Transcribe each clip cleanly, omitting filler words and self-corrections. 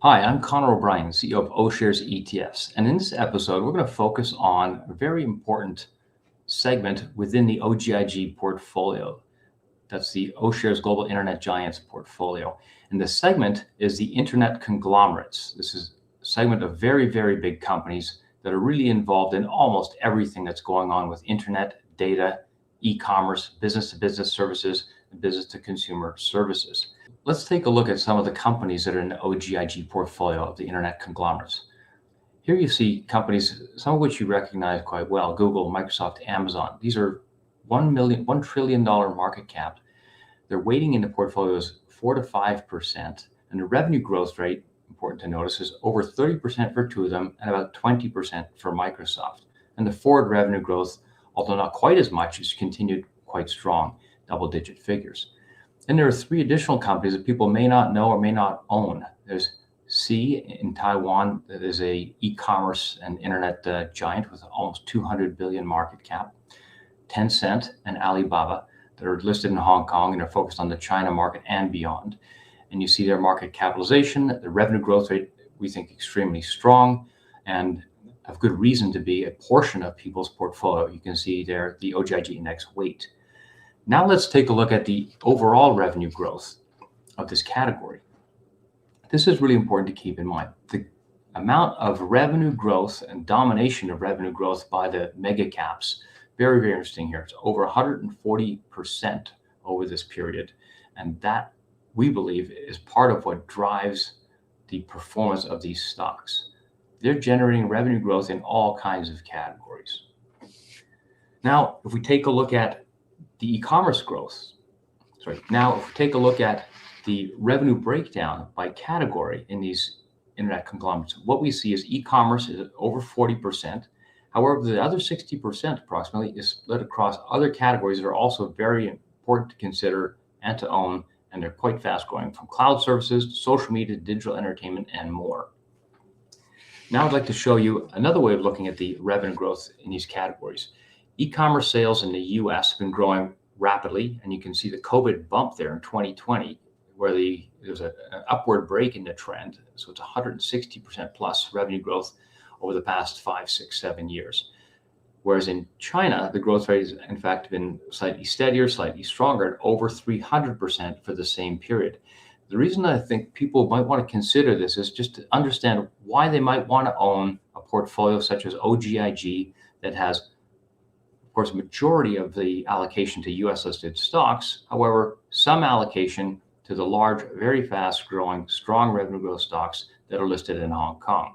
Hi, I'm Connor O'Brien, CEO of O'Shares ETFs. And in this episode, we're going to focus on a very important segment within the OGIG portfolio. That's the O'Shares Global Internet Giants portfolio. And the segment is the Internet conglomerates. This is a segment of very, very big companies that are really involved in almost everything that's going on with internet, data, e-commerce, business-to-business services, and business-to-consumer services. Let's take a look at some of the companies that are in the OGIG portfolio of the internet conglomerates. Here you see companies, some of which you recognize quite well: Google, Microsoft, Amazon. These are $1 trillion market cap. Their weighting in the portfolio is 4 to 5%, and the revenue growth rate, important to notice, is over 30% for two of them and about 20% for Microsoft. And the forward revenue growth, although not quite as much, is continued quite strong, double-digit figures. And there are three additional companies that people may not know or may not own. There's Sea in Taiwan, that is a e-commerce and internet giant with almost 200 billion market cap. Tencent and Alibaba, that are listed in Hong Kong and are focused on the China market and beyond. And you see their market capitalization, the revenue growth rate, we think extremely strong and have good reason to be a portion of people's portfolio. You can see there the OGIG index weight. Now let's take a look at the overall revenue growth of this category. This is really important to keep in mind. The amount of revenue growth and domination of revenue growth by the mega caps, very, very interesting here. It's over 140% over this period. And that, we believe, is part of what drives the performance of these stocks. They're generating revenue growth in all kinds of categories. Now, if we take a look at the e-commerce growth, now if we take a look at the revenue breakdown by category in these internet conglomerates, what we see is e-commerce is over 40%. However, the other 60% approximately is split across other categories that are also very important to consider and to own, and they're quite fast growing, from cloud services to social media, digital entertainment, and more. Now I'd like to show you another way of looking at the revenue growth in these categories. E-commerce sales in the US have been growing rapidly, and you can see the COVID bump there in 2020, where there's an upward break in the trend. So it's 160% plus revenue growth over the past 5, 6, 7 years. Whereas in China, the growth rate has in fact been slightly steadier, slightly stronger, at over 300% for the same period. The reason I think people might want to consider this is just to understand why they might want to own a portfolio such as OGIG that has, of course, majority of the allocation to US listed stocks. However, some allocation to the large, very fast growing, strong revenue growth stocks that are listed in Hong Kong.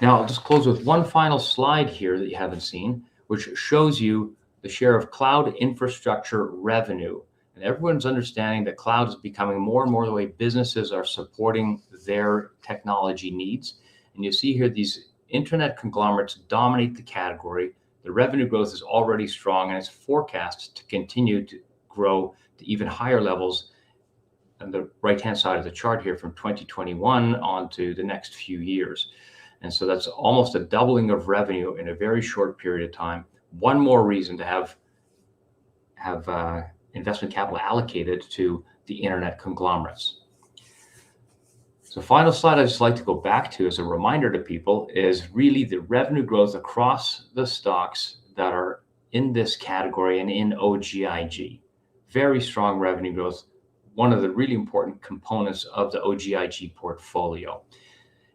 Now, I'll just close with one final slide here that you haven't seen, which shows you the share of cloud infrastructure revenue. And everyone's understanding that cloud is becoming more and more the way businesses are supporting their technology needs. And you see here these internet conglomerates dominate the category. The revenue growth is already strong, and it's forecast to continue to grow to even higher levels on the right-hand side of the chart here from 2021 on to the next few years. And so that's almost a doubling of revenue in a very short period of time. One more reason to have investment capital allocated to the internet conglomerates. So final slide I'd just like to go back to as a reminder to people is really the revenue growth across the stocks that are in this category and in OGIG. Very strong revenue growth, one of the really important components of the OGIG portfolio.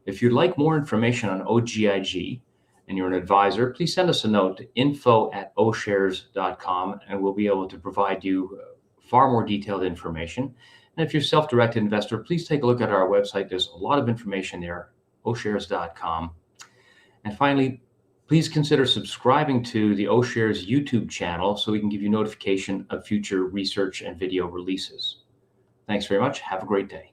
If you'd like more information on OGIG and you're an advisor, please send us a note to info@oshares.com, and we'll be able to provide you far more detailed information. And if you're a self-directed investor, please take a look at our website. There's a lot of information there, oshares.com. And finally, please consider subscribing to the O'Shares YouTube channel so we can give you notification of future research and video releases. Thanks very much. Have a great day.